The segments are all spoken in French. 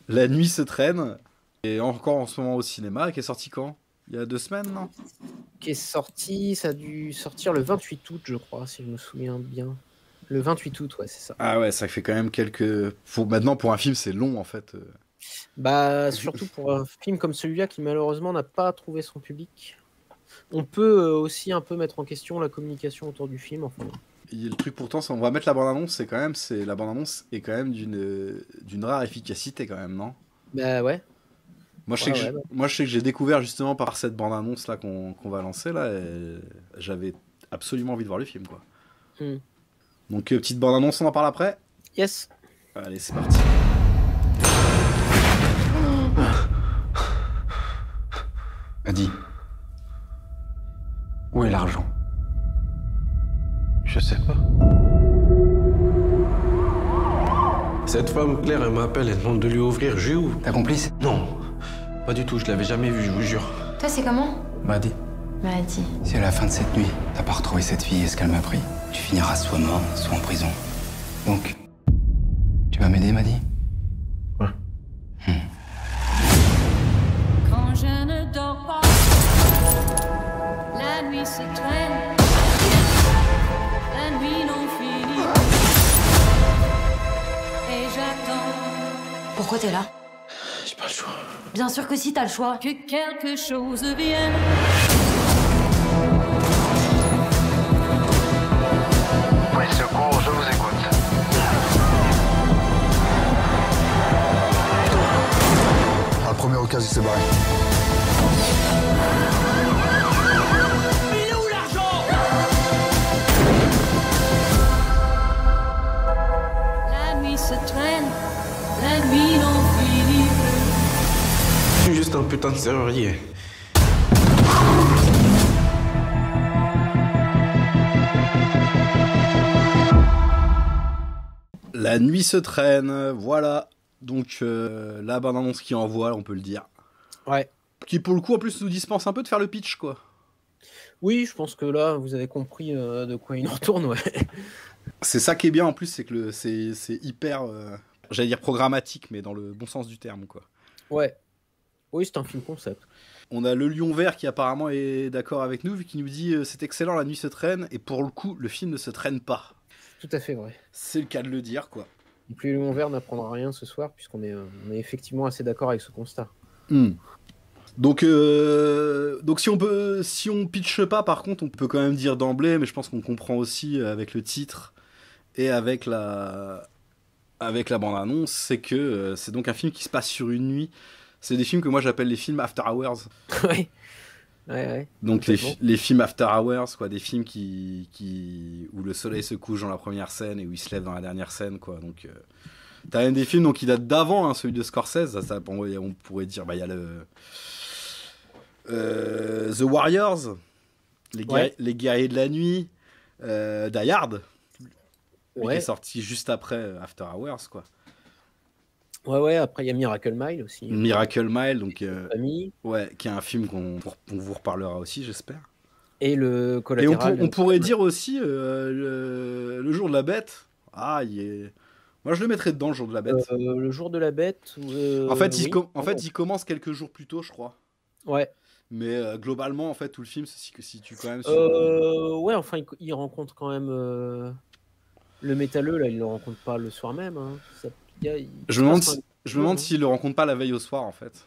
La nuit se traîne. Et encore en ce moment au cinéma, qui est sorti quand? Il y a 2 semaines, non? Qui est sorti, ça a dû sortir le 28 août, je crois, si je me souviens bien. Le 28 août, ouais, c'est ça. Ah ouais, ça fait quand même quelques... Maintenant, pour un film, c'est long, en fait. Bah, surtout pour un film comme celui-là qui malheureusement n'a pas trouvé son public. On peut aussi un peu mettre en question la communication autour du film. Enfin. Le truc pourtant, on va mettre la bande-annonce, la bande-annonce est quand même d'une rare efficacité quand même, non? Bah ouais. Moi je sais moi je sais que j'ai découvert justement par cette bande-annonce là qu'on va lancer là, et j'avais absolument envie de voir le film quoi. Donc petite bande-annonce, on en parle après? Yes. Allez, c'est parti. Adi, où est l'argent? Je sais pas. Cette femme, Claire, elle m'appelle, elle demande de lui ouvrir. Je lui ouvre. Ta complice? Non, pas du tout, je l'avais jamais vue, je vous jure. Toi, c'est comment? Madi. Madi. Si à la fin de cette nuit, t'as pas retrouvé cette fille et ce qu'elle m'a pris, tu finiras soit mort, soit en prison. Donc, tu vas m'aider, Madi? Ouais. Quand je ne dors pas, la nuit se traîne, la nuit n'en finit, et j'attends. Pourquoi t'es là? J'ai pas le choix. Bien sûr que si, t'as le choix. Que quelque chose vienne. Police secours, je vous écoute. À la première occasion, il s'est barré. Il est où l'argent? La nuit se traîne, la nuit n'en finit plus. Je suis juste un putain de serrurier. La nuit se traîne, voilà. Donc la bande-annonce qui envoie, on peut le dire. Ouais. Qui pour le coup en plus nous dispense un peu de faire le pitch quoi. Oui, je pense que là, vous avez compris de quoi il en retourne, ouais. C'est ça qui est bien en plus, c'est que c'est hyper, j'allais dire programmatique, mais dans le bon sens du terme quoi. Ouais. Oui, c'est un film concept. On a le Lion Vert qui apparemment est d'accord avec nous, vu qu'il nous dit c'est excellent, la nuit se traîne, et pour le coup, le film ne se traîne pas. Tout à fait vrai. C'est le cas de le dire, quoi. Et puis le Lion Vert n'apprendra rien ce soir, puisqu'on est, on est effectivement assez d'accord avec ce constat. Donc si on pitche pas, par contre, on peut quand même dire d'emblée, mais je pense qu'on comprend aussi avec le titre et avec la bande-annonce, c'est que c'est donc un film qui se passe sur une nuit. C'est des films que moi j'appelle les films After Hours. Ouais. Ouais. Donc les films After Hours, quoi, des films où le soleil se couche dans la première scène et où il se lève dans la dernière scène, quoi. Donc t'as même des films donc, qui datent d'avant, hein, celui de Scorsese. Ça, on pourrait dire, bah il y a le The Warriors, les guerriers de la nuit, Die Hard, qui est sorti juste après After Hours, quoi. Ouais, après il y a Miracle Mile aussi. Miracle Mile, donc ouais, qui est un film qu'on vous reparlera aussi, j'espère. Et le Collatéral. Et on pourrait dire aussi le jour de la bête. Ah, moi je le mettrais dedans, le jour de la bête. Le jour de la bête. En fait, il commence quelques jours plus tôt, je crois. Ouais. Mais globalement, en fait, tout le film se situe quand même sur. Ouais, enfin, il rencontre quand même le métalleux, là, il le rencontre pas le soir même. Hein. Je me demande s'il le rencontre pas la veille au soir, en fait.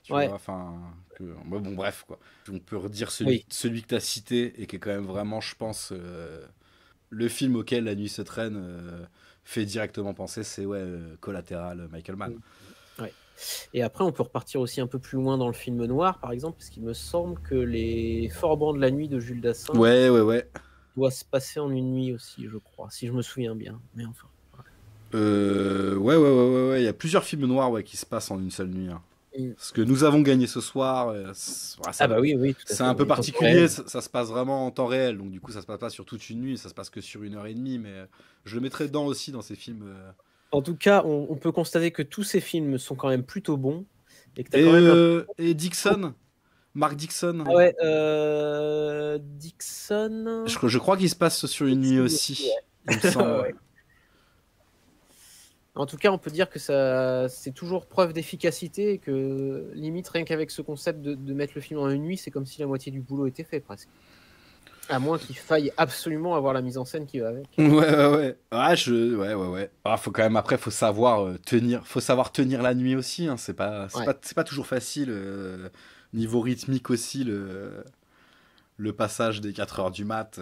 Tu ouais. vois, enfin, bon, bref, quoi. On peut redire celui que tu as cité et qui est quand même vraiment, je pense, le film auquel La nuit se traîne fait directement penser, c'est Collatéral, Michael Mann. Ouais. Et après, on peut repartir aussi un peu plus loin dans le film noir, par exemple, parce qu'il me semble que les Forbans de la nuit de Jules Dassin doit se passer en une nuit aussi, je crois, si je me souviens bien. Mais enfin. Ouais. Il y a plusieurs films noirs qui se passent en une seule nuit. Hein. Parce que Nous avons gagné ce soir. Oui. C'est un peu particulier. Ça se passe vraiment en temps réel. Donc, du coup, ça se passe pas sur toute une nuit. Ça se passe que sur 1h30. Mais je le mettrais dedans aussi, dans ces films. En tout cas, on peut constater que tous ces films sont quand même plutôt bons. Et Dixon, Mark Dixon. Ah ouais, Dixon. Je crois qu'il se passe sur une nuit aussi. Il me semble. En tout cas, on peut dire que ça, c'est toujours preuve d'efficacité et que limite rien qu'avec ce concept de mettre le film en une nuit, c'est comme si la moitié du boulot était fait presque. À moins qu'il faille absolument avoir la mise en scène qui va avec. Ouais. Ouais. Ah, faut quand même, après, faut savoir tenir la nuit aussi, hein. C'est pas toujours facile, niveau rythmique aussi, le passage des 4 heures du mat,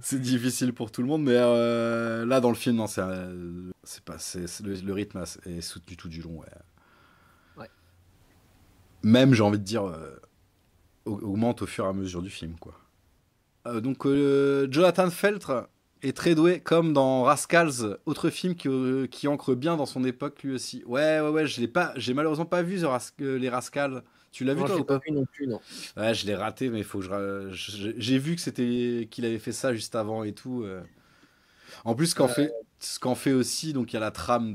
c'est difficile pour tout le monde, mais là, dans le film, non, le rythme est soutenu tout du long, ouais. Même, j'ai envie de dire, augmente au fur et à mesure du film, quoi. Donc Jonathan Feltre est très doué, comme dans Rascals, autre film qui ancre bien dans son époque lui aussi. Ouais, j'ai malheureusement pas vu les Rascals. Tu l'as vu toi? Je l'ai pas vu non plus, non. Ouais, je l'ai raté, mais faut que j'ai vu qu'il avait fait ça juste avant et tout. En plus, ce qu'en fait aussi, donc il y a la trame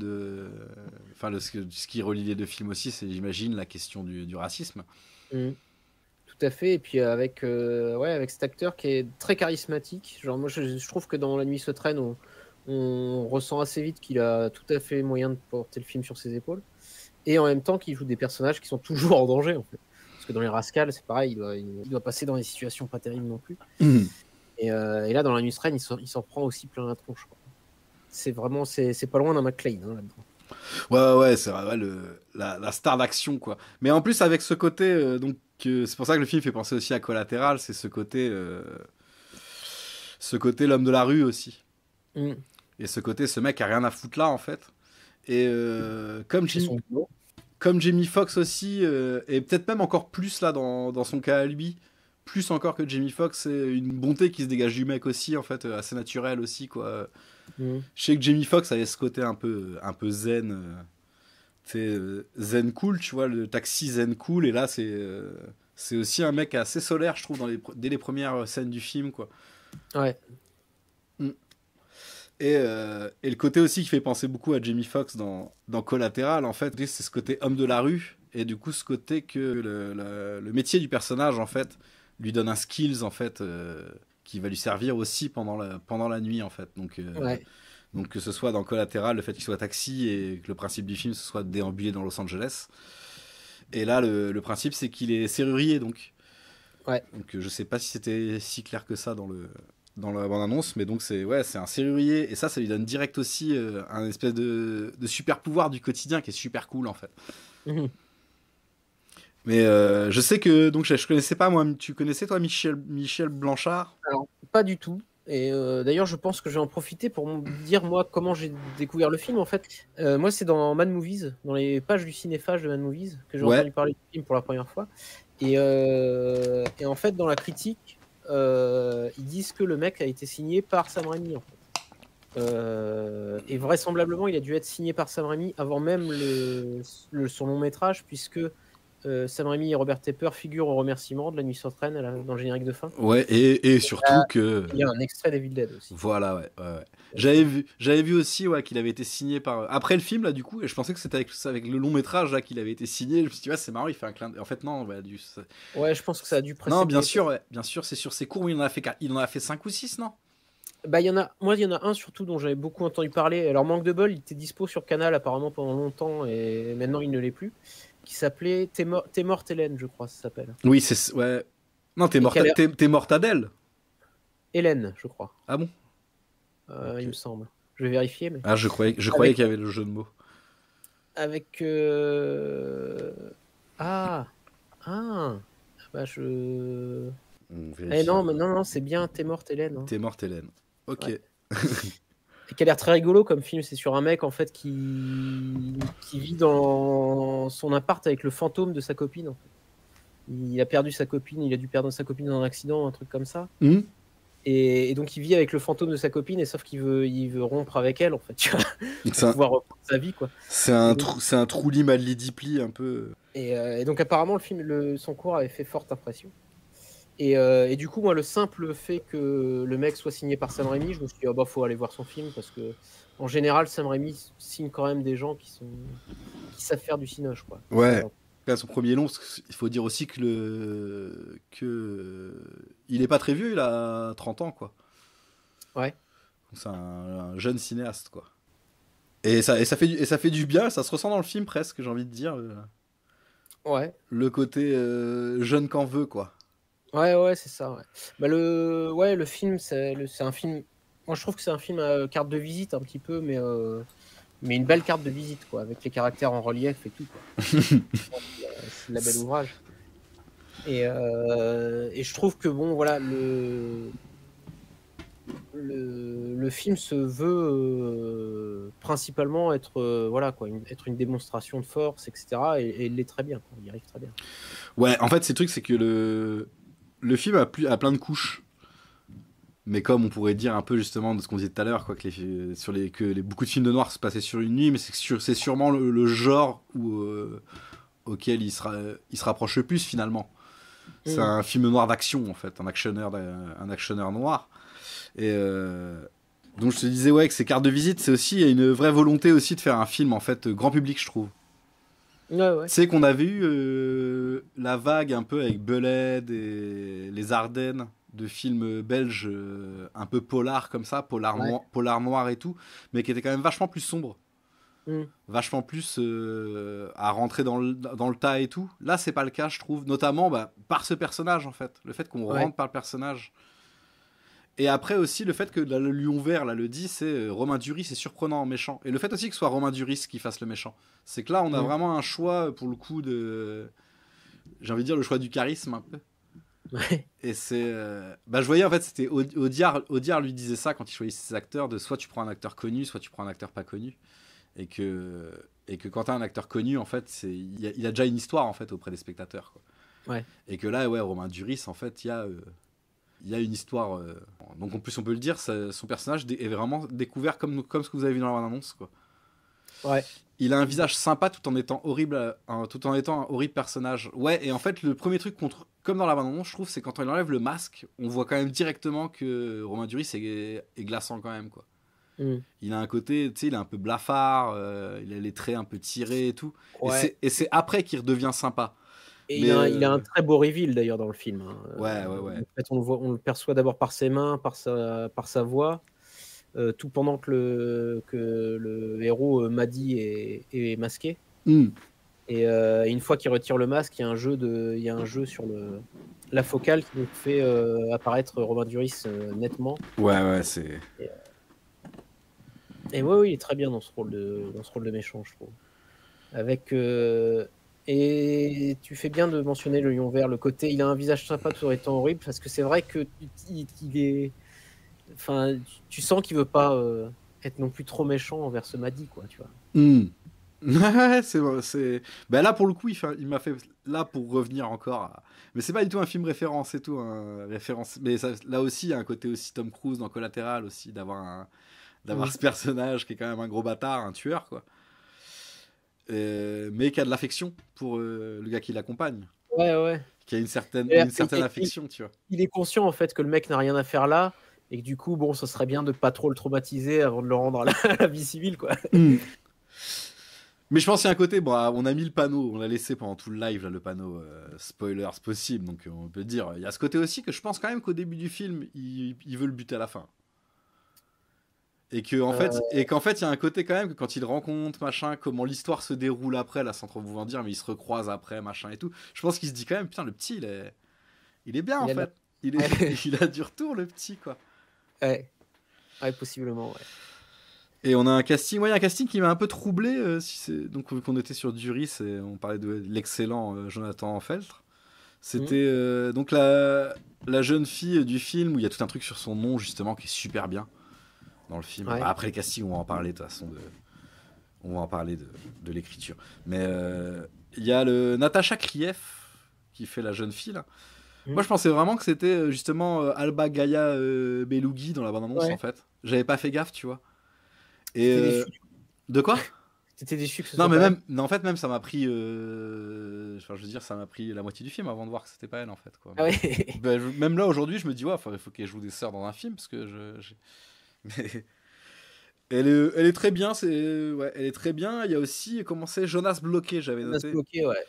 enfin, ce qui relie les deux films aussi, c'est, j'imagine, la question du racisme. Tout à fait, et puis avec cet acteur qui est très charismatique. Genre, moi, je trouve que dans La Nuit se traîne, on ressent assez vite qu'il a tout à fait moyen de porter le film sur ses épaules. Et en même temps, qu'il joue des personnages qui sont toujours en danger, en fait. Parce que dans les Rascals, c'est pareil, il doit passer dans des situations pas terribles non plus. Et là, dans La Nuit se traîne, il s'en prend aussi plein la tronche, quoi. C'est vraiment, c'est pas loin d'un McClane, hein, là-dedans. Ouais, c'est vrai, la star d'action, quoi. Mais en plus, avec ce côté, c'est pour ça que le film fait penser aussi à Collatéral, c'est ce côté l'homme de la rue aussi. Et ce côté, ce mec a rien à foutre là, en fait. Et comme Jamie Foxx aussi, et peut-être même encore plus là dans son cas à lui, plus encore que Jamie Foxx, c'est une bonté qui se dégage du mec aussi, en fait, assez naturelle aussi, quoi. Je sais que Jamie Foxx avait ce côté un peu zen, zen cool, tu vois, le taxi zen cool, et là c'est aussi un mec assez solaire, je trouve, dès les premières scènes du film, quoi. Ouais. Et le côté aussi qui fait penser beaucoup à Jamie Foxx dans Collatéral, en fait, c'est ce côté homme de la rue, et du coup ce côté que le métier du personnage, en fait, lui donne un skills, en fait, qui va lui servir aussi pendant la nuit, en fait. Donc que ce soit dans Collatéral, le fait qu'il soit taxi, et que le principe du film, ce soit de déambuler dans Los Angeles. Et là, le principe, c'est qu'il est serrurier, donc. Ouais. Donc je sais pas si c'était si clair que ça dans la bande-annonce, mais donc c'est un serrurier, et ça lui donne direct aussi un espèce de super pouvoir du quotidien qui est super cool, en fait. Mais je sais que, donc je connaissais pas, moi. Tu connaissais toi Michel Blanchard? Alors, pas du tout. Et d'ailleurs, je pense que je vais en profiter pour dire, moi, comment j'ai découvert le film, en fait. Moi, c'est dans Mad Movies, dans les pages du cinéphage de Mad Movies, que j'ai entendu parler du film pour la première fois. Et en fait, dans la critique, ils disent que le mec a été signé par Sam Raimi, en fait. Et vraisemblablement, il a dû être signé par Sam Raimi avant même son long métrage, puisque Sam Raimi et Robert Tepper figurent au remerciement de La Nuit se traîne dans le générique de fin. Ouais, et surtout que... Il y a un extrait d'Evil Dead aussi. Voilà, ouais. J'avais vu aussi qu'il avait été signé par... Après le film, là, du coup, et je pensais que c'était avec le long métrage là qu'il avait été signé. Je me suis dit, ouais, c'est marrant, il fait un clin d'œil. En fait, non, Ouais, je pense que ça a dû précéder. Non, bien sûr, c'est sur ses cours où il en a fait 5 ou 6, non? Bah, il y en a un surtout dont j'avais beaucoup entendu parler. Alors, manque de bol, il était dispo sur Canal apparemment pendant longtemps, et maintenant il ne l'est plus. Qui s'appelait T'es morte Hélène, je crois, ça s'appelle. Oui, c'est... Ouais. Non, T'es morte Adèle. Hélène, je crois. Ah bon? Il me semble. Je vais vérifier. Mais... Ah, je croyais qu'il y avait le jeu de mots. Avec... Bah je... Non, c'est bien T'es morte Hélène. Hein. T'es morte Hélène. Ok. Ouais. Et qui a l'air très rigolo comme film. C'est sur un mec, en fait, qui vit dans son appart avec le fantôme de sa copine, en fait. Il a perdu sa copine, il a dû perdre sa copine dans un accident, un truc comme ça. Et donc il vit avec le fantôme de sa copine, et sauf qu'il veut rompre avec elle, en fait, tu vois, pour pouvoir reprendre sa vie, quoi. C'est un Truly Madly Deeply un peu. Et donc apparemment le film, son cours avait fait forte impression. Et du coup, moi, le simple fait que le mec soit signé par Sam Raimi, je me suis dit, faut aller voir son film, parce que en général, Sam Raimi signe quand même des gens qui savent faire du cinoche, quoi. Ouais. Son premier long, il faut dire aussi que il est pas très vieux, il a 30 ans, quoi. Ouais. C'est un jeune cinéaste, quoi. Et ça fait du bien, ça se ressent dans le film presque, j'ai envie de dire. Ouais. Le côté jeune qu'en veut, quoi. Ouais, c'est ça. Ouais. Bah, le film, c'est un film. Moi, je trouve que c'est un film à carte de visite un petit peu, mais une belle carte de visite, quoi, avec les caractères en relief et tout. C'est de la belle ouvrage. Et je trouve que bon, voilà, le film se veut principalement être voilà quoi, être une démonstration de force, etc. Et il l'est très bien, quoi. Il y arrive très bien. Ouais, en fait, c'est le truc, c'est que le film a plein de couches. Mais comme on pourrait dire un peu justement de ce qu'on disait tout à l'heure, quoi, que beaucoup de films de noir se passaient sur une nuit, mais c'est sûrement le genre auquel il se rapproche le plus finalement. C'est un film noir d'action en fait, un actionneur noir. Et donc je te disais ouais que ces cartes de visite, c'est aussi une vraie volonté aussi de faire un film en fait grand public, je trouve. Ouais. Tu sais qu'on avait eu la vague un peu avec Beled et les Ardennes de films belges un peu polar comme ça, polar noir et tout, mais qui était quand même vachement plus sombre. Vachement plus à rentrer dans le tas et tout. Là, c'est pas le cas, je trouve, notamment par ce personnage en fait. Le fait qu'on rentre par le personnage. Et après aussi, le fait que le lion vert là, le dit, c'est Romain Duris, c'est surprenant en méchant. Et le fait aussi que ce soit Romain Duris qui fasse le méchant. C'est que là, on a vraiment un choix pour le coup de. J'ai envie de dire le choix du charisme un peu. Ouais. Et c'est. Je voyais en fait, c'était Audiard lui disait ça quand il choisissait ses acteurs, de soit tu prends un acteur connu, soit tu prends un acteur pas connu. Et que quand t'as un acteur connu, en fait, il a déjà une histoire en fait auprès des spectateurs, quoi. Ouais. Et que là, ouais, Romain Duris, en fait, il y a une histoire. Donc en plus, on peut le dire, son personnage est vraiment découvert comme ce que vous avez vu dans la bande-annonce, quoi. Ouais. Il a un visage sympa tout en étant horrible, tout en étant un horrible personnage. Ouais, et en fait, le premier truc comme dans la bande-annonce, je trouve, c'est quand il enlève le masque, on voit quand même directement que Romain Duris est glaçant quand même, quoi. Il a un côté, tu sais, il est un peu blafard, il a les traits un peu tirés et tout. Ouais. Et c'est après qu'il redevient sympa. Et il a un très beau reveal d'ailleurs dans le film. Ouais. En fait, on le perçoit d'abord par ses mains, par sa voix, tout pendant que le héros Maddy est masqué. Et une fois qu'il retire le masque, il y a un jeu sur la focale qui nous fait apparaître Romain Duris nettement. Ouais, c'est. Et ouais, il est très bien dans ce rôle de méchant, je trouve. Avec et tu fais bien de mentionner le lion vert, le côté, il a un visage sympa tout en étant horrible, parce que c'est vrai que il est, enfin, tu sens qu'il veut pas être non plus trop méchant envers ce Maddy, quoi, tu vois. Ouais, c'est. Ben là pour le coup, il m'a fait là pour revenir encore. Mais c'est pas du tout un film référence et tout, référence. Mais là aussi, il y a un côté aussi Tom Cruise dans Collatéral aussi d'avoir ce personnage qui est quand même un gros bâtard, un tueur, quoi. Mais qui a de l'affection pour le gars qui l'accompagne. Ouais. Qui a une certaine affection, tu vois. Il est conscient en fait que le mec n'a rien à faire là et que du coup, bon, ça serait bien de pas trop le traumatiser avant de le rendre à la vie civile, quoi. Mais je pense qu'il y a un côté, bon, on a mis le panneau, on l'a laissé pendant tout le live, là, le panneau spoilers possible, donc on peut dire, il y a ce côté aussi que je pense quand même qu'au début du film, il veut le buter à la fin. Et qu'en fait, il y a un côté quand même que quand il rencontre, machin, comment l'histoire se déroule après, là, sans trop vous en dire, mais ils se recroisent après, machin et tout. Je pense qu'il se dit quand même, putain, le petit, il est bien, en fait. Il a du retour, le petit, quoi. Ouais, possiblement, ouais. Et on a un casting qui m'a un peu troublé, donc qu'on était sur Duris et on parlait de l'excellent Jonathan Feltre. C'était donc la jeune fille du film, où il y a tout un truc sur son nom, justement, qui est super bien. Dans le film. Ouais. Après les castings, on va en parler de toute façon. On va en parler de l'écriture. Mais il y a le Natacha Krief qui fait la jeune fille là. Moi je pensais vraiment que c'était justement Alba Gaia Belugi dans la bande-annonce en fait. J'avais pas fait gaffe, tu vois. Et de quoi? T'étais déçu que ce non, soit mais même en fait même ça m'a pris enfin je veux dire ça m'a pris la moitié du film avant de voir que c'était pas elle en fait, quoi. Ah ouais. Même là aujourd'hui je me dis ouais, il faut qu'elle joue des sœurs dans un film parce que mais elle est très bien, elle est très bien. Il y a aussi Jonas Bloqué, j'avais noté. Jonas Bloqué, ouais.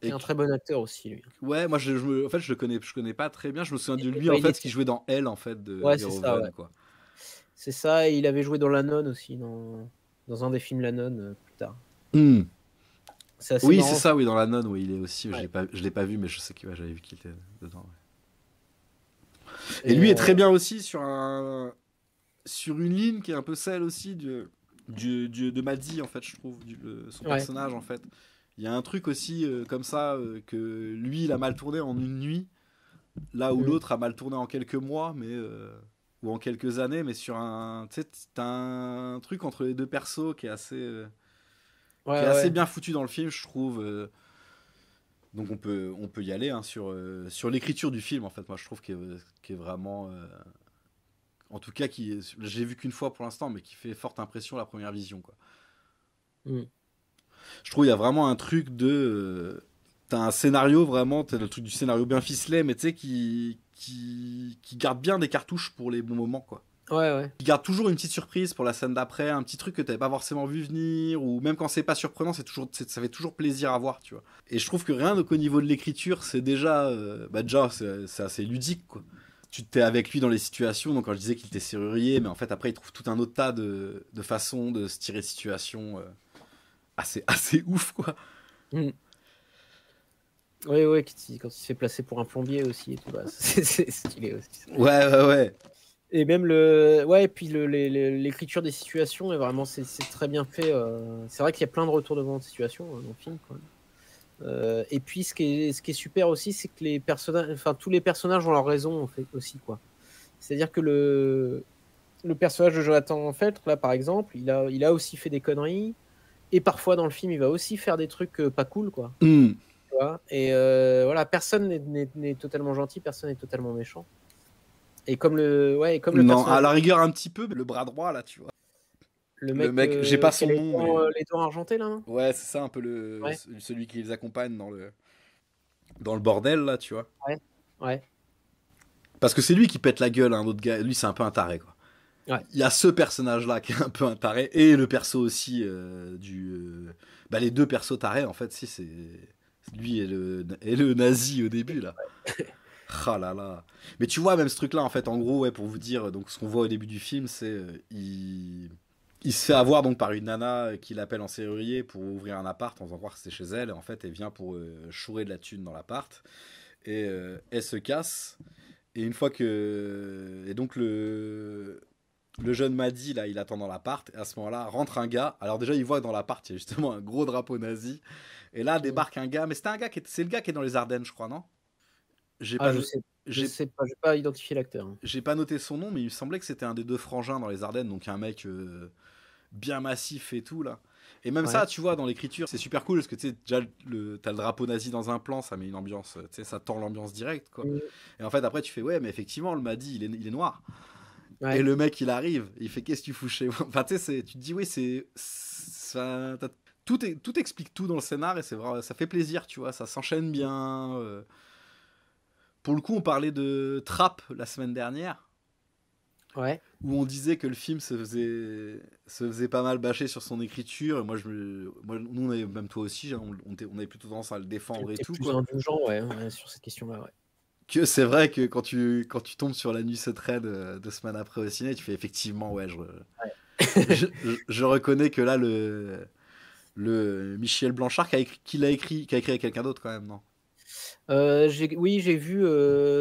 C'est un très bon acteur aussi, lui. Ouais, moi en fait je connais pas très bien. Je me souviens de lui en fait qui jouait dans Elle en fait de c'est ça, ouais. quoi. C'est ça, et il avait joué dans La Nonne aussi, dans dans un des films La Nonne plus tard. Oui, C'est c'est marrant. ça, oui, dans La Nonne, oui, il est aussi. Ouais. Je l'ai pas vu, mais je sais que j'avais vu qu'il était dedans. Ouais. Et lui est très bien aussi sur une ligne qui est un peu celle aussi de Maddy, en fait, je trouve, son personnage, en fait. Il y a un truc aussi comme ça, que lui, il a mal tourné en une nuit, là où l'autre a mal tourné en quelques mois, ou en quelques années, mais sur un... Tu sais, t'as un truc entre les deux persos qui est assez... assez bien foutu dans le film, je trouve. Donc on peut y aller sur l'écriture du film, en fait. Moi, je trouve qu'il est vraiment... en tout cas, j'ai vu qu'une fois pour l'instant, mais qui fait forte impression la première vision, quoi. Je trouve qu'il y a vraiment un truc de... t'as un scénario, vraiment, t'as le truc du scénario bien ficelé, mais tu sais, qui garde bien des cartouches pour les bons moments, quoi. Ouais. Qui garde toujours une petite surprise pour la scène d'après, un petit truc que t'avais pas forcément vu venir, ou même quand c'est pas surprenant, ça fait toujours plaisir à voir, tu vois. Et je trouve que rien qu'au niveau de l'écriture, c'est déjà, c'est assez ludique, quoi. Tu t'es avec lui dans les situations, donc quand je disais qu'il était serrurier, mais en fait après il trouve tout un autre tas de façons de se tirer de situation assez ouf, quoi. Oui, quand il se fait placer pour un plombier aussi et tout, bah, c'est stylé aussi. Ouais. Et même puis l'écriture des situations est vraiment c'est très bien fait. C'est vrai qu'il y a plein de retournements de situation dans le film, quand même. Et puis ce qui est super aussi, c'est que les personnages, enfin tous les personnages ont leur raison, en fait, aussi, quoi. C'est-à-dire que le personnage de Jonathan Feltre, là par exemple, il a aussi fait des conneries, et parfois dans le film il va aussi faire des trucs pas cool, quoi. Tu vois, et voilà, personne n'est totalement gentil, personne n'est totalement méchant. Et comme le non, à la rigueur un petit peu, mais le bras droit là, tu vois. Le mec, j'ai pas son nom, mais... les dents argentées là, non ? Ouais, c'est ça un peu celui qui les accompagne dans le bordel là, tu vois. Ouais. Parce que c'est lui qui pète la gueule à un autre gars. Lui, c'est un peu un taré, quoi. Ouais. Il y a ce personnage là qui est un peu un taré, et le perso aussi les deux persos tarés, en fait, si c'est lui et le nazi au début là. Ah là là. Mais tu vois, même ce truc là, en fait, en gros, pour vous dire, donc ce qu'on voit au début du film, c'est il se fait avoir donc par une nana qui l'appelle en serrurier pour ouvrir un appart en faisant croire que c'est chez elle, et en fait elle vient pour chourer de la thune dans l'appart, et elle se casse, et une fois que... Et donc le jeune Maddy là, il attend dans l'appart, et à ce moment là rentre un gars. Alors déjà il voit que dans l'appart il y a justement un gros drapeau nazi, et là débarque un gars, mais c'est le gars qui est dans les Ardennes, je crois, non? Je sais pas, j'ai pas identifié l'acteur. J'ai pas noté son nom, mais il me semblait que c'était un des deux frangins dans les Ardennes, donc un mec bien massif et tout là. Et même ça, tu vois, dans l'écriture, c'est super cool parce que tu sais, déjà t'as le drapeau nazi dans un plan, ça met une ambiance, tu sais, ça tend l'ambiance directe, quoi. Et en fait après tu fais mais effectivement le Maddy il est noir. Et le mec il arrive, il fait qu'est-ce que tu fous chez moi. Enfin tu sais, tu te dis ça, tout explique tout dans le scénar, et c'est vrai, ça fait plaisir, tu vois, ça s'enchaîne bien. Pour le coup, on parlait de Trap la semaine dernière, où on disait que le film se faisait pas mal bâcher sur son écriture. Et nous, on avait, même toi aussi, on avait plutôt tendance à le défendre et tout. Plus indulgent, sur cette question-là, Que c'est vrai que quand tu tombes sur La Nuit se traîne 2 semaines après au ciné, tu fais effectivement, je reconnais que là, le Michel Blanchard qui l'a écrit avec quelqu'un d'autre quand même, non? J'ai vu,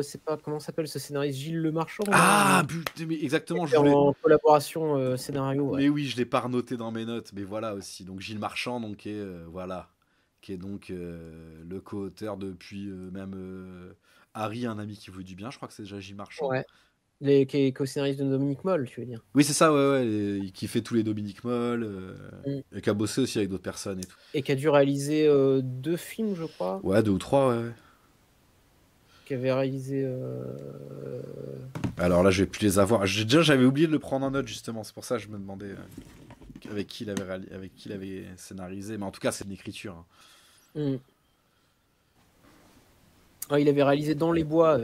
c'est pas comment s'appelle ce scénariste, Gilles Lemarchand. Mais exactement. En collaboration scénario. Mais oui, je l'ai pas renoté dans mes notes, mais voilà aussi. Donc Gilles Marchand, donc qui est donc le co-auteur depuis même Harry, un ami qui vous du bien. Je crois que c'est déjà Gilles Marchand. Qui est co-scénariste de Dominique Moll, tu veux dire? Oui, c'est ça, qui fait tous les Dominique Moll, et qui a bossé aussi avec d'autres personnes et tout. Et qui a dû réaliser 2 films, je crois. 2 ou 3, Qui avait réalisé. Alors là, je vais plus les avoir. J'avais oublié de le prendre en note, justement. C'est pour ça que je me demandais avec qui il avait scénarisé. Mais en tout cas, c'est de l'écriture. Il avait réalisé Dans les bois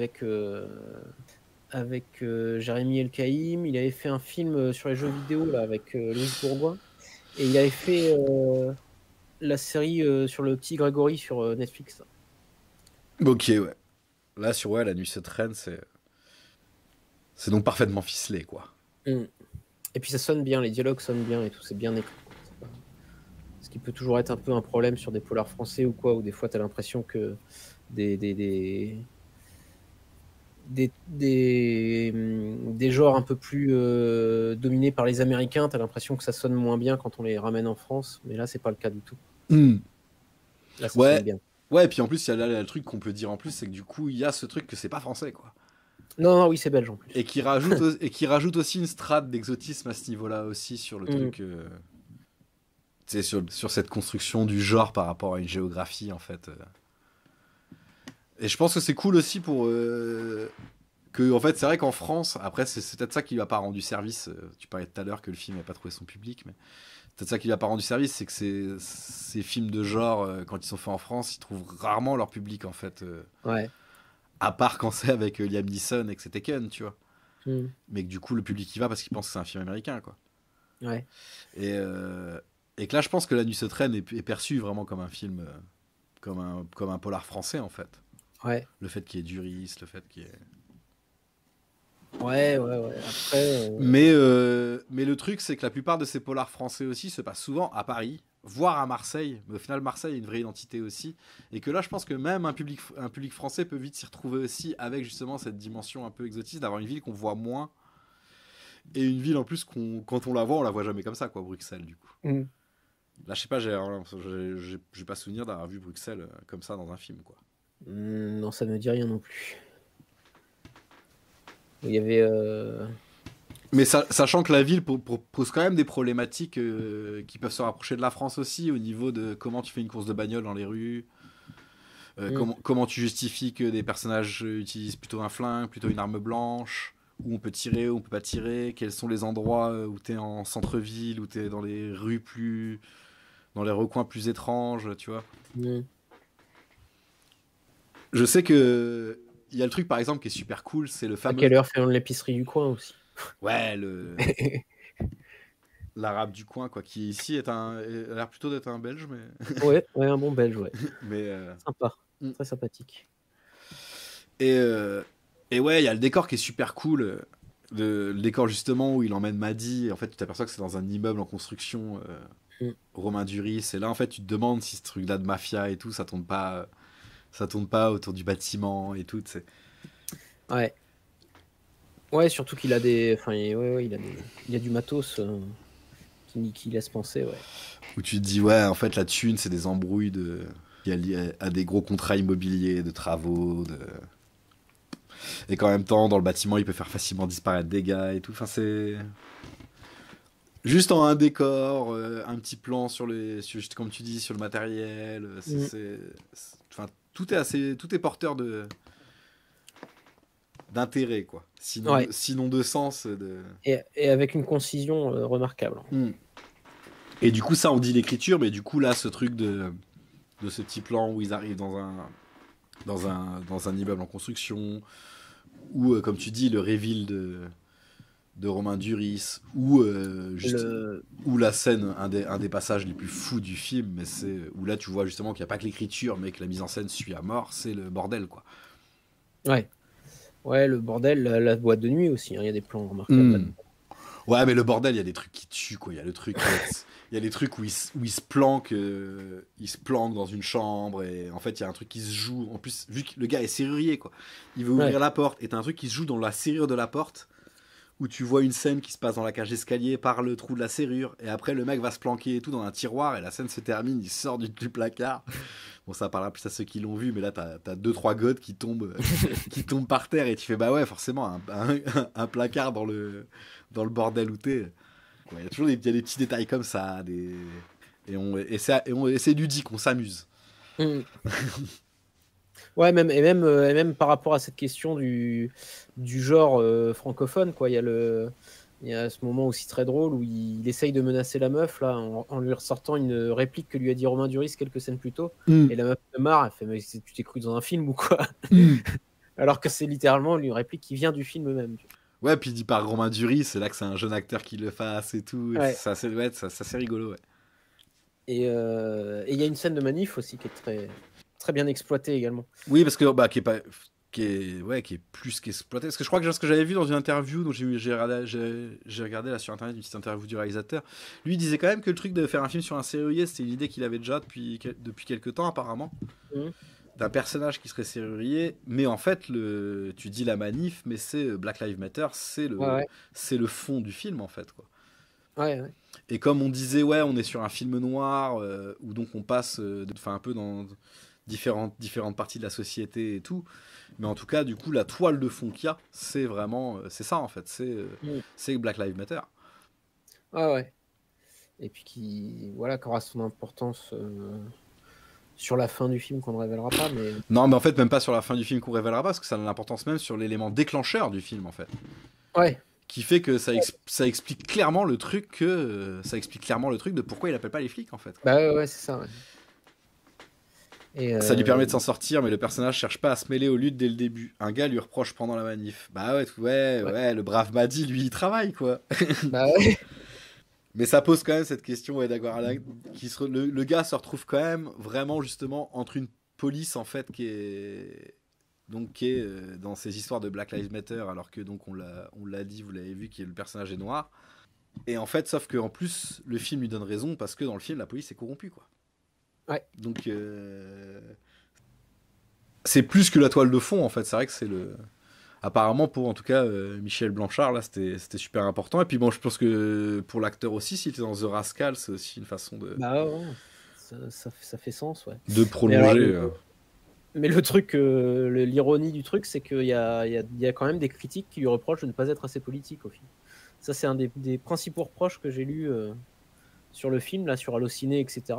avec Jérémy Elkaïm. Il avait fait un film sur les jeux vidéo là, avec Louis Bourgoin. Et il avait fait la série sur le petit Grégory sur Netflix. Ok, Là, sur La Nuit se traîne, c'est donc parfaitement ficelé, quoi. Et puis ça sonne bien, les dialogues sonnent bien et tout, c'est bien écrit. Ce qui peut toujours être un peu un problème sur des polars français ou quoi, où des fois tu as l'impression que des genres un peu plus dominés par les Américains, tu as l'impression que ça sonne moins bien quand on les ramène en France, mais là c'est pas le cas du tout. Là, ça sonne bien. Ouais, et puis en plus il y a là le truc qu'on peut dire en plus, c'est que du coup il y a ce truc que c'est pas français quoi. Non, oui, c'est belge en plus. Et qui rajoute aussi une strate d'exotisme à ce niveau-là aussi sur le truc. Sur cette construction du genre par rapport à une géographie en fait. Et je pense que c'est cool aussi pour que en fait c'est vrai qu'en France, après c'est peut-être ça qui lui a pas rendu service. Tu parlais tout à l'heure que le film n'a pas trouvé son public, mais c'est peut-être ça qui lui a pas rendu service, c'est que ces films de genre quand ils sont faits en France, ils trouvent rarement leur public en fait. Ouais. À part quand c'est avec Liam Neeson et que c'est Taken, tu vois. Mais que du coup le public y va parce qu'il pense que c'est un film américain quoi. Ouais. Et que là je pense que La Nuit se traîne est perçu vraiment comme un film comme un polar français en fait. Ouais. Le fait qu'il y ait Duris, le fait qu'il y ait... Ouais. Après, mais le truc, c'est que la plupart de ces polars français aussi se passent souvent à Paris, voire à Marseille. Mais au final, Marseille a une vraie identité aussi. Et que là, je pense que même un public français peut vite s'y retrouver aussi avec justement cette dimension un peu exotiste, d'avoir une ville qu'on voit moins. Et une ville en plus, quand on la voit jamais comme ça, quoi, Bruxelles, du coup. Là, je sais pas, j'ai pas souvenir d'avoir vu Bruxelles comme ça dans un film, quoi. Non, ça ne me dit rien non plus. Il y avait... Mais sachant que la ville pose quand même des problématiques qui peuvent se rapprocher de la France aussi, au niveau de comment tu fais une course de bagnole dans les rues, comment tu justifies que des personnages utilisent plutôt un flingue, plutôt une arme blanche, où on peut tirer, où on peut pas tirer, quels sont les endroits où tu es en centre-ville, où tu es dans les rues dans les recoins plus étranges, tu vois. Je sais que il y a le truc par exemple qui est super cool, c'est le fameux... À quelle heure fait l'épicerie du coin aussi. Ouais, l'arabe du coin, quoi, qui ici a l'air plutôt d'être un belge, mais... ouais, un bon belge, ouais. Mais sympa, très sympathique. Et ouais, il y a le décor qui est super cool, le décor justement où il emmène Maddy, et en fait tu t'aperçois que c'est dans un immeuble en construction, Romain Duris, et là en fait tu te demandes si ce truc-là de mafia et tout, ça tourne pas autour du bâtiment et tout, c'est... Ouais, surtout qu'il a des... Enfin, il a du matos qui laisse penser, ouais. Où tu te dis, ouais, en fait, la thune, c'est des embrouilles liées à des gros contrats immobiliers, de travaux, et qu'en même temps, dans le bâtiment, il peut faire facilement disparaître des gars et tout. Enfin, c'est... Juste en un décor, un petit plan juste comme tu dis, sur le matériel. Enfin, tout est porteur d'intérêt, quoi. Sinon de sens. Et avec une concision remarquable. Et du coup, ça, on dit l'écriture, mais du coup, là, ce truc de ce petit plan où ils arrivent dans un immeuble en construction, ou, comme tu dis, le reveal de Romain Duris, ou la scène, un des passages les plus fous du film, mais c'est où là, tu vois justement qu'il n'y a pas que l'écriture, mais que la mise en scène suit à mort, c'est le bordel, quoi. Ouais, le bordel, la boîte de nuit aussi, il y a des plans remarquables. Ouais, mais le bordel, il y a des trucs qui tuent, quoi. Il y a des trucs où il se planque dans une chambre, et en fait, il y a un truc qui se joue. En plus, vu que le gars est serrurier, quoi, il veut ouvrir la porte, et t'as un truc qui se joue dans la serrure de la porte, où tu vois une scène qui se passe dans la cage d'escalier par le trou de la serrure, et après, le mec va se planquer et tout dans un tiroir, et la scène se termine, il sort du placard. Bon, ça parlera plus à ceux qui l'ont vu, mais là, t'as 2-3 godes qui tombent par terre, et tu fais, bah ouais, forcément, un placard dans le bordel où t'es. Il y a toujours des petits détails comme ça, et c'est ludique, on s'amuse. Ouais, même par rapport à cette question du genre francophone, quoi. Il y a ce moment aussi très drôle où il essaye de menacer la meuf là, en lui ressortant une réplique que lui a dit Romain Duris quelques scènes plus tôt. Et la meuf se marre, elle fait, mais tu t'es cru dans un film ou quoi? Alors que c'est littéralement une réplique qui vient du film même. Ouais, puis dit par Romain Duris, c'est là que c'est un jeune acteur qui le fasse et tout. Ouais. Ça c'est rigolo, ouais. Et il y a une scène de manif aussi qui est très, très bien exploitée également. Oui, parce que qui est pas... qui est plus qu'exploité. Parce que je crois que ce que j'avais vu dans une interview, dont j'ai regardé là sur internet, une petite interview du réalisateur, lui il disait quand même que le truc de faire un film sur un serrurier, c'était une idée qu'il avait déjà depuis quelques temps apparemment, d'un personnage qui serait serrurier, mais en fait tu dis la manif, mais c'est Black Lives Matter, c'est le fond du film en fait, quoi. Ouais. Et comme on disait, on est sur un film noir où donc on passe un peu dans différentes parties de la société et tout, mais en tout cas du coup la toile de fond qu'il y a, c'est vraiment c'est ça en fait, c'est Black Lives Matter. Ouais. Et puis qui aura son importance sur la fin du film qu'on ne révélera pas, mais non, mais en fait même pas sur la fin du film qu'on révélera pas, parce que ça a l'importance même sur l'élément déclencheur du film en fait. Ouais. Qui fait que ça explique clairement le truc de pourquoi il appelle pas les flics en fait. Bah ouais, c'est ça. Ouais. Et ça lui permet de s'en sortir, mais le personnage cherche pas à se mêler aux luttes dès le début. Un gars lui reproche pendant la manif. Bah ouais, le brave Maddy, lui, il travaille, quoi. Bah ouais. Mais ça pose quand même cette question, le gars se retrouve quand même vraiment, justement, entre une police, en fait, qui est dans ces histoires de Black Lives Matter, alors que, donc, on l'a dit, vous l'avez vu, le personnage est noir. Et en fait, sauf qu'en plus, le film lui donne raison, parce que dans le film, la police est corrompue, quoi. Ouais. Donc c'est plus que la toile de fond en fait, c'est vrai que c'est apparemment pour en tout cas Michel Blanchard là c'était super important, et puis bon je pense que pour l'acteur aussi, s'il était dans The Rascal, c'est aussi une façon de ça fait sens, ouais, de prolonger. Mais le truc l'ironie du truc, c'est qu'il y a quand même des critiques qui lui reprochent de ne pas être assez politique au film. Ça c'est un des principaux reproches que j'ai lu sur le film là, sur Allociné, etc.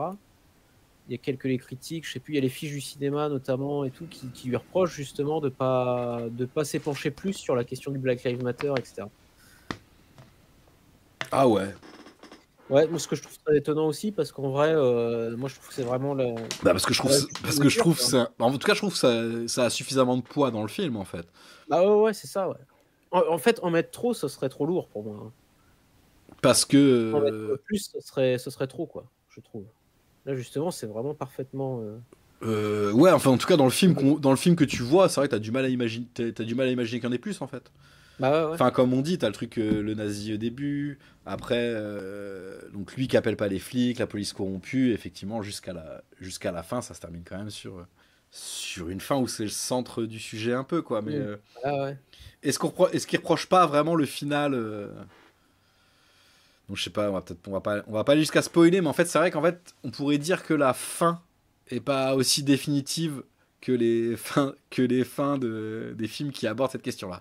Il y a les critiques, je sais plus, il y a les fiches du cinéma notamment et tout, qui lui reprochent justement de pas s'épancher plus sur la question du Black Lives Matter, etc. Ah ouais. Ouais, moi ce que je trouve très étonnant aussi, parce qu'en vrai, moi je trouve que c'est vraiment parce que je trouve ça, en tout cas je trouve que ça a suffisamment de poids dans le film en fait. Bah ouais, c'est ça, ouais. En fait, en mettre trop, ce serait trop lourd pour moi. Parce que en mettre plus, ce serait trop, quoi, je trouve. Là justement c'est vraiment parfaitement ouais, enfin en tout cas dans le film que tu vois, c'est vrai que t'as du mal à imaginer qu'il y en ait plus en fait. Bah ouais. Enfin comme on dit, t'as le truc le nazi au début, après donc lui qui appelle pas les flics, la police corrompue, effectivement jusqu'à la fin, ça se termine quand même sur une fin où c'est le centre du sujet un peu, quoi, mais ouais. Est-ce qu'il reproche pas vraiment le final Donc je sais pas, on va pas aller jusqu'à spoiler, mais en fait c'est vrai qu'en fait on pourrait dire que la fin est pas aussi définitive que les fins des films qui abordent cette question-là.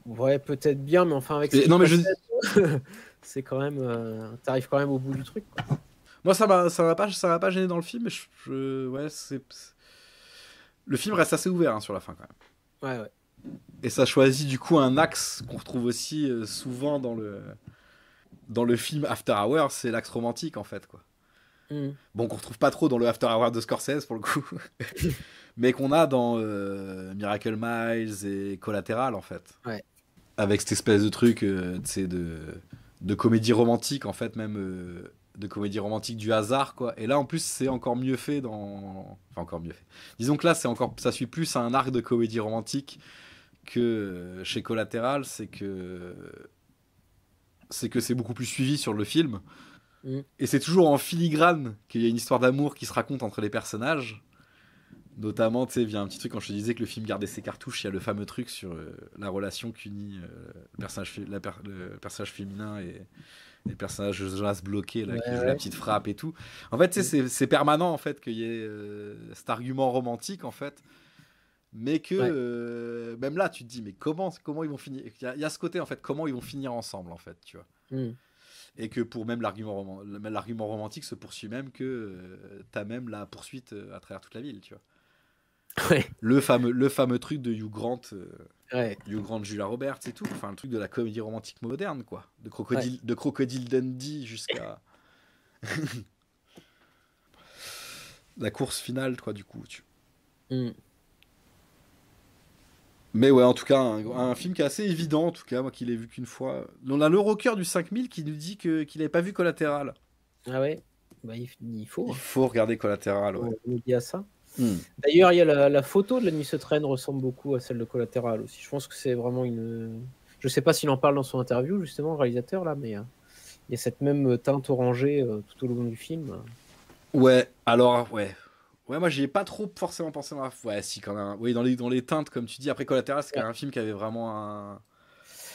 Ouais, peut-être bien, mais enfin avec c'est quand même t'arrives quand même au bout du truc, quoi. Moi ça m'a pas gêné dans le film, mais le film reste assez ouvert, hein, sur la fin quand même. Ouais. Et ça choisit du coup un axe qu'on retrouve aussi souvent dans le film After Hours, c'est l'axe romantique en fait, quoi. Bon, qu'on retrouve pas trop dans le After Hours de Scorsese pour le coup, mais qu'on a dans Miracle Miles et Collateral en fait. Ouais. Avec cette espèce de truc de comédie romantique en fait, même de comédie romantique du hasard, quoi. Et là en plus c'est encore mieux fait encore mieux fait. Disons que là ça suit plus un arc de comédie romantique que chez Collateral, c'est que c'est beaucoup plus suivi sur le film. Et c'est toujours en filigrane qu'il y a une histoire d'amour qui se raconte entre les personnages. Notamment, tu sais, via un petit truc, quand je te disais que le film gardait ses cartouches, il y a le fameux truc sur la relation qu'unit le personnage féminin et le personnage de Jonas bloqué, là, qui joue la petite frappe et tout. En fait, tu sais, c'est permanent, en fait, qu'il y ait cet argument romantique, en fait. Mais que, même là, tu te dis, mais comment ils vont finir ? Il y a ce côté, en fait, comment ils vont finir ensemble, en fait, tu vois. Et que pour même l'argument romantique se poursuit même que t'as même la poursuite à travers toute la ville, tu vois. Ouais. Le fameux truc de Hugh Grant, Julia Roberts et tout, enfin le truc de la comédie romantique moderne, quoi, de Crocodile Dundee jusqu'à la course finale, quoi, du coup. Mais ouais, en tout cas, un film qui est assez évident, en tout cas, moi qui l'ai vu qu'une fois. On a le rocker du 5000 qui nous dit qu'il n'avait pas vu Collateral. Ah ouais, bah il faut. Il faut regarder Collateral, ouais. On dit à ça. D'ailleurs, il y a la photo de La Nuit se traîne ressemble beaucoup à celle de Collatéral aussi. Je pense que c'est vraiment une... Je sais pas s'il en parle dans son interview, justement, le réalisateur, là, mais il y a cette même teinte orangée tout au long du film. Ouais, alors, ouais. Ouais, moi, j'y ai pas trop forcément pensé dans la... Ouais, si, quand même. Oui, dans les teintes, comme tu dis. Après, Collatéral, c'est quand même un film qui avait vraiment un...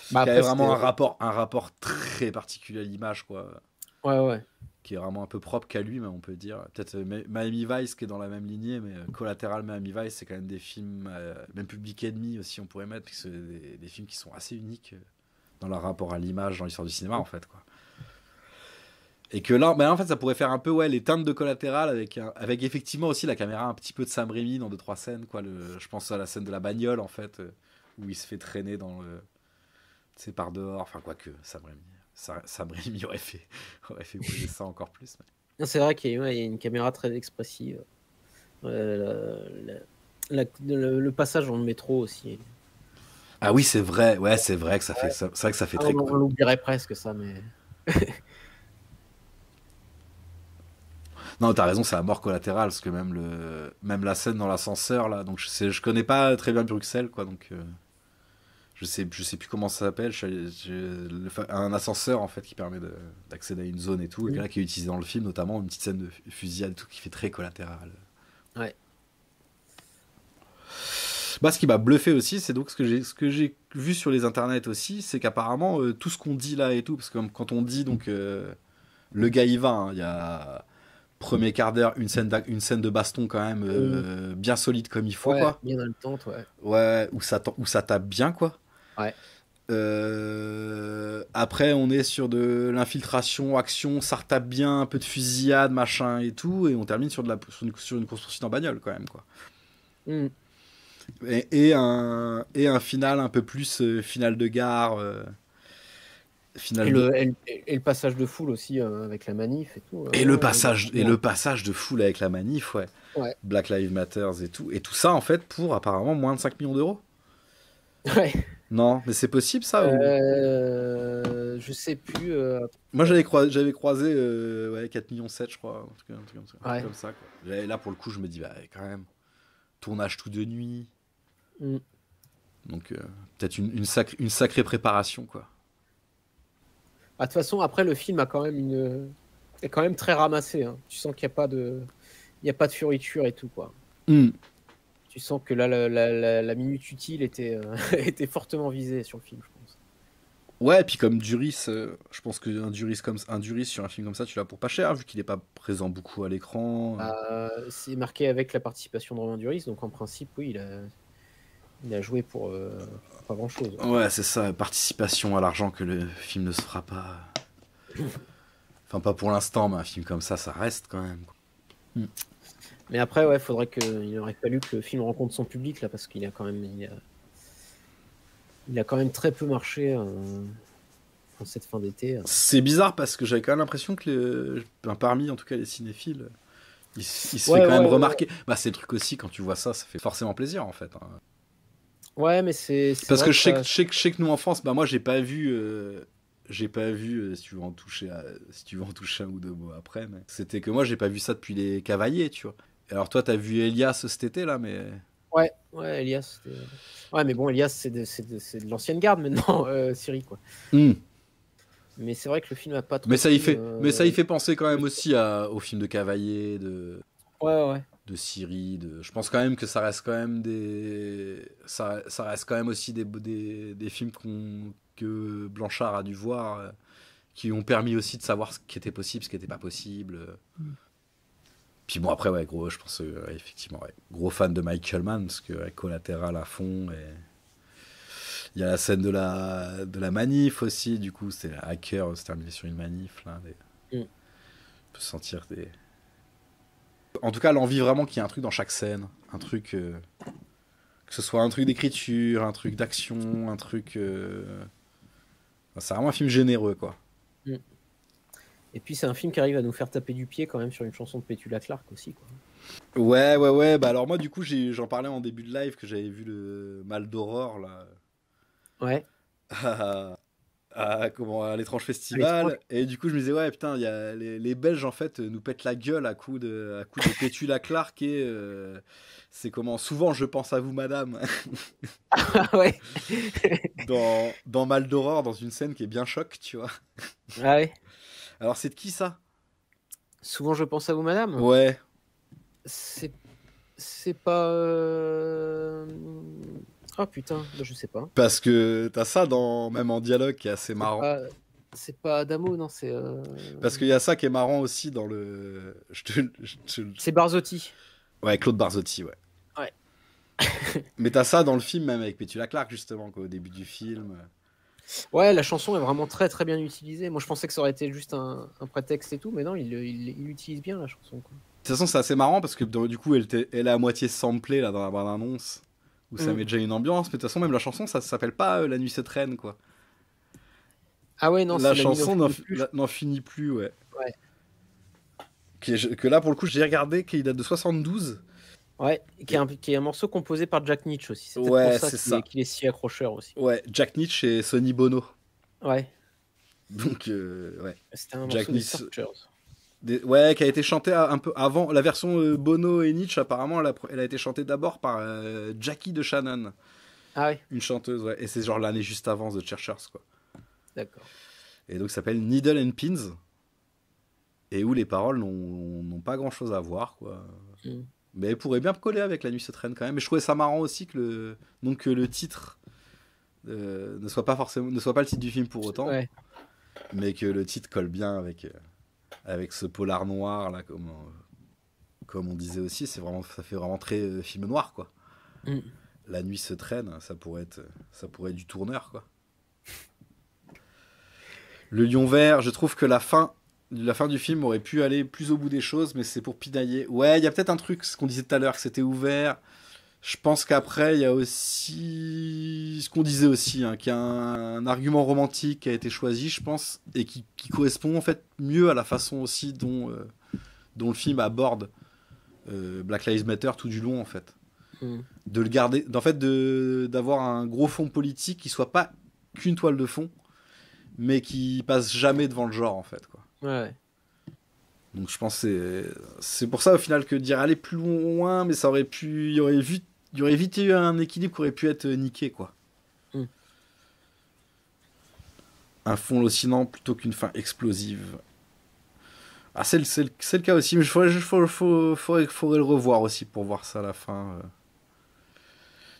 qui avait vraiment un rapport très particulier à l'image, quoi. Ouais. Qui est vraiment un peu propre qu'à lui, mais on peut dire. Peut-être Miami Vice qui est dans la même lignée, mais Collateral, Miami Vice, c'est quand même des films, même Public Enemy aussi, on pourrait mettre, parce que c'est des films qui sont assez uniques dans leur rapport à l'image, dans l'histoire du cinéma, en fait, quoi. Et que là, en fait, ça pourrait faire un peu les teintes de Collateral avec effectivement aussi la caméra un petit peu de Sam Raimi dans 2-3 scènes, quoi. Je pense à la scène de la bagnole, en fait, où il se fait traîner dans le... Tu sais, par dehors, enfin, quoique, Sam Raimi aurait fait bouger ça encore plus. Mais... C'est vrai qu'il y a une caméra très expressive. Le passage dans le métro aussi. Ah oui, c'est vrai. Ouais, c'est vrai que ça fait, c'est vrai que ça fait très cool. On l'oublierait presque, ça, mais... Non, t'as raison, c'est la mort collatérale, parce que même la scène dans l'ascenseur, là, donc je connais pas très bien Bruxelles, quoi, donc... Je sais plus comment ça s'appelle. Un ascenseur en fait qui permet d'accéder à une zone et tout, et là qui est utilisé dans le film, notamment une petite scène de fusillade et tout qui fait très collatéral. Ouais. Bah, ce qui m'a bluffé aussi, c'est donc ce que j'ai vu sur les internets aussi, c'est qu'apparemment tout ce qu'on dit là et tout, parce que quand on dit donc le gars y va, hein, il y a premier quart d'heure une scène de baston quand même bien solide comme il faut, quoi. Bien haletante, ouais. Ouais, où ça tape bien, quoi. Ouais. Après, on est sur de l'infiltration, action, ça retape bien, un peu de fusillade, machin et tout, et on termine sur une course-poursuite en bagnole, quand même, quoi. Et un final un peu plus final de gare. Et le passage de foule aussi avec la manif et tout. Et le passage de foule avec la manif, ouais. Black Lives Matter et tout. Et tout ça, en fait, pour apparemment moins de 5 millions d'euros. Ouais. Non, mais c'est possible, ça je sais plus. Moi, j'avais croisé 4,7 millions, je crois. Un truc comme ça, quoi. Et là, pour le coup, je me dis, bah, quand même, tournage tout de nuit. Donc, peut-être une sacrée préparation, quoi. De toute façon, après, le film a quand même est quand même très ramassé. Hein. Tu sens qu'il n'y a pas de fioriture et tout, quoi. Tu sens que là, la minute utile était fortement visée sur le film, je pense. Ouais, et puis comme Duris, je pense qu'un Duris sur un film comme ça, tu l'as pour pas cher, vu qu'il n'est pas présent beaucoup à l'écran. C'est marqué avec la participation de Romain Duris, donc en principe, oui, il a joué pour pas grand-chose. Ouais, c'est ça, participation à l'argent que le film ne se fera pas. Enfin, pas pour l'instant, mais un film comme ça reste quand même. Mais après, il aurait fallu que le film rencontre son public, là, parce qu'il a quand même... Il a quand même très peu marché en cette fin d'été. C'est bizarre, parce que j'avais quand même l'impression que parmi, en tout cas, les cinéphiles, il se fait quand même remarquer. Bah, c'est le truc aussi, quand tu vois ça fait forcément plaisir, en fait. Hein. Ouais, mais c'est parce que je sais que nous en France, bah moi j'ai pas vu si tu veux en toucher un ou deux mots après, mais c'était que moi j'ai pas vu ça depuis les Cavaliers, tu vois. Et alors toi t'as vu Elias cet été là, mais ouais Elias ouais, mais bon, Elias c'est de l'ancienne garde maintenant, Syrie, quoi. Mais c'est vrai que le film a pas trop mais ça y fait penser quand même aussi au film de Cavalier, de Syrie, je pense quand même que ça reste quand même aussi des films que Blanchard a dû voir, qui ont permis aussi de savoir ce qui était possible, ce qui n'était pas possible. Puis bon, après, je pense effectivement, gros fan de Michael Mann, parce que Collatéral à fond, et il y a la scène de la manif aussi, du coup, c'est un hacker se terminer sur une manif, là, on peut sentir des... En tout cas, l'envie vraiment qu'il y ait un truc dans chaque scène, un truc, que ce soit un truc d'écriture, un truc d'action, un truc... C'est vraiment un film généreux, quoi. Et puis c'est un film qui arrive à nous faire taper du pied quand même sur une chanson de Petula Clark aussi, quoi. Ouais. Bah alors moi, du coup, j'en parlais en début de live que j'avais vu le Mal d'Aurore, là. Ouais. à l'étrange festival. Et du coup, je me disais, ouais, putain, y a les Belges, en fait, nous pètent la gueule à coups de Pétula Clark. Et c'est comment souvent je pense à vous, madame. Ouais. dans Mal d'horreur, dans une scène qui est bien choc, tu vois. Ah ouais. Alors, c'est de qui ça? Souvent je pense à vous, madame. Ouais. C'est pas. Oh putain, je sais pas. Parce que t'as ça même en dialogue qui est assez marrant. C'est pas Adamo, non, c'est. Parce qu'il y a ça qui est marrant aussi dans le. C'est Barzotti. Ouais, Claude Barzotti, ouais. Ouais. Mais t'as ça dans le film, même avec Petula Clark, justement, quoi, au début du film. Ouais, la chanson est vraiment très très bien utilisée. Moi, je pensais que ça aurait été juste un prétexte et tout, mais non, il utilise bien la chanson, quoi. De toute façon, c'est assez marrant parce que du coup, elle est à moitié samplée là, dans la bande-annonce, où ça met déjà une ambiance. Mais de toute façon, même la chanson, ça s'appelle pas La nuit se traîne, quoi. Ah ouais, non, la chanson n'en finit plus, ouais. Ouais. Que là, pour le coup, j'ai regardé qu'il date de 72. Ouais, qui est un morceau composé par Jack Nitzsche aussi. C'est ouais, pour ça qu'il est si accrocheur aussi. Ouais, Jack Nitzsche et Sonny Bono. Ouais. Donc, ouais. C'était un morceau des Searchers. Ouais, qui a été chanté un peu avant. La version Bono et Nietzsche, apparemment, elle a été chantée d'abord par Jackie de Shannon. Ah ouais. Une chanteuse, ouais. Et c'est genre l'année juste avant The Churchers, quoi. D'accord. Et donc, ça s'appelle Needle and Pins. Et où les paroles n'ont pas grand chose à voir, quoi. Mais elle pourrait bien coller avec La nuit se traîne quand même. Mais je trouvais ça marrant aussi que le titre ne soit pas le titre du film pour autant. Ouais. Mais que le titre colle bien avec ce polar noir là, comme on disait aussi, ça fait vraiment très film noir, quoi. La nuit se traîne, ça pourrait être du tourneur, quoi. Le lion vert, je trouve que la fin du film aurait pu aller plus au bout des choses, mais c'est pour pinailler. Ouais, il y a peut-être un truc, ce qu'on disait tout à l'heure, que c'était ouvert. Je pense qu'après, il y a aussi ce qu'on disait aussi, hein, qu'il y a un argument romantique qui a été choisi, je pense, et qui correspond en fait mieux à la façon aussi dont le film aborde Black Lives Matter tout du long, en fait. De le garder, en fait, d'avoir un gros fond politique qui soit pas qu'une toile de fond, mais qui passe jamais devant le genre, en fait, quoi. Ouais. Donc je pense que c'est pour ça au final que dire aller plus loin, mais ça aurait pu, il y aurait vite eu un équilibre qui aurait pu être niqué, quoi. Un fond lancinant plutôt qu'une fin explosive. Ah, c'est le cas aussi, mais il faudrait le revoir aussi pour voir ça à la fin.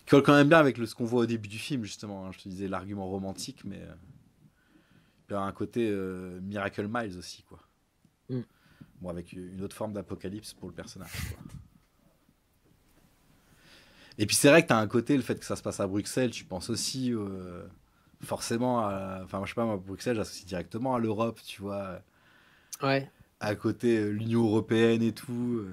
Qui colle quand même bien avec ce qu'on voit au début du film, justement, hein. Je te disais l'argument romantique, mais il y a un côté Miracle Miles aussi, quoi. Bon, avec une autre forme d'apocalypse pour le personnage, quoi. Et puis c'est vrai que t'as un côté, le fait que ça se passe à Bruxelles, tu penses aussi forcément à... Enfin, moi, je sais pas, moi, Bruxelles, j'associe directement à l'Europe, tu vois. Ouais. À côté l'Union Européenne et tout.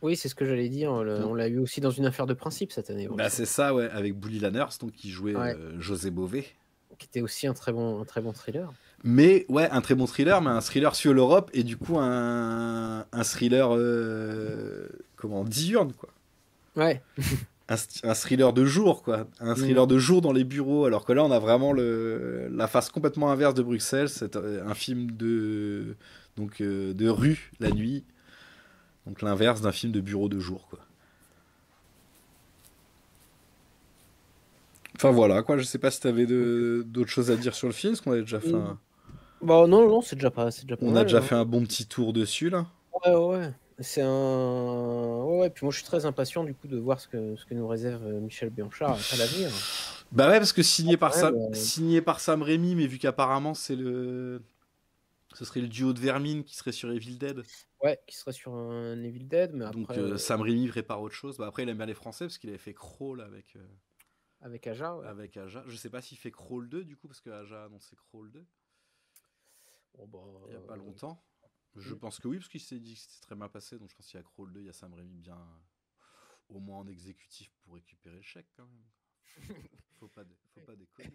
Oui, c'est ce que j'allais dire. On l'a eu aussi dans Une affaire de principe cette année. Bah, c'est ça, ouais, avec Bully Lanners, donc, qui jouait José Bové. Qui était aussi un très bon thriller. Mais ouais, un très bon thriller, mais un thriller sur l'Europe et du coup un thriller diurne, quoi. Ouais. un thriller de jour, quoi. Un thriller de jour dans les bureaux, alors que là on a vraiment la face complètement inverse de Bruxelles. C'est un film de rue la nuit, donc l'inverse d'un film de bureau de jour, quoi. Enfin voilà, quoi. Je sais pas si t'avais d'autres choses à dire sur le film, parce qu'on a déjà fait Bah non, c'est déjà pas on mal, a déjà fait un bon petit tour dessus, là. Ouais. C'est un... Ouais, puis moi je suis très impatient du coup de voir ce que nous réserve Michel Blanchard à l'avenir. Bah ouais, parce que signé par Sam Raimi, mais vu qu'apparemment ce serait le duo de Vermine qui serait sur Evil Dead. Ouais, qui serait sur un Evil Dead, mais donc après... Sam Raimi prépare autre chose. Bah, après il aime bien les Français, parce qu'il avait fait Crawl avec Aja, ouais. Avec Aja. Je sais pas s'il fait Crawl 2 du coup, parce que Aja a annoncé Crawl 2. Il y a pas longtemps. Je pense que oui, parce qu'il s'est dit que c'était très bien passé, donc je pense qu'il y a Crawl 2, il y a Sam Raimi bien au moins en exécutif pour récupérer le chèque quand même. Faut pas déconner.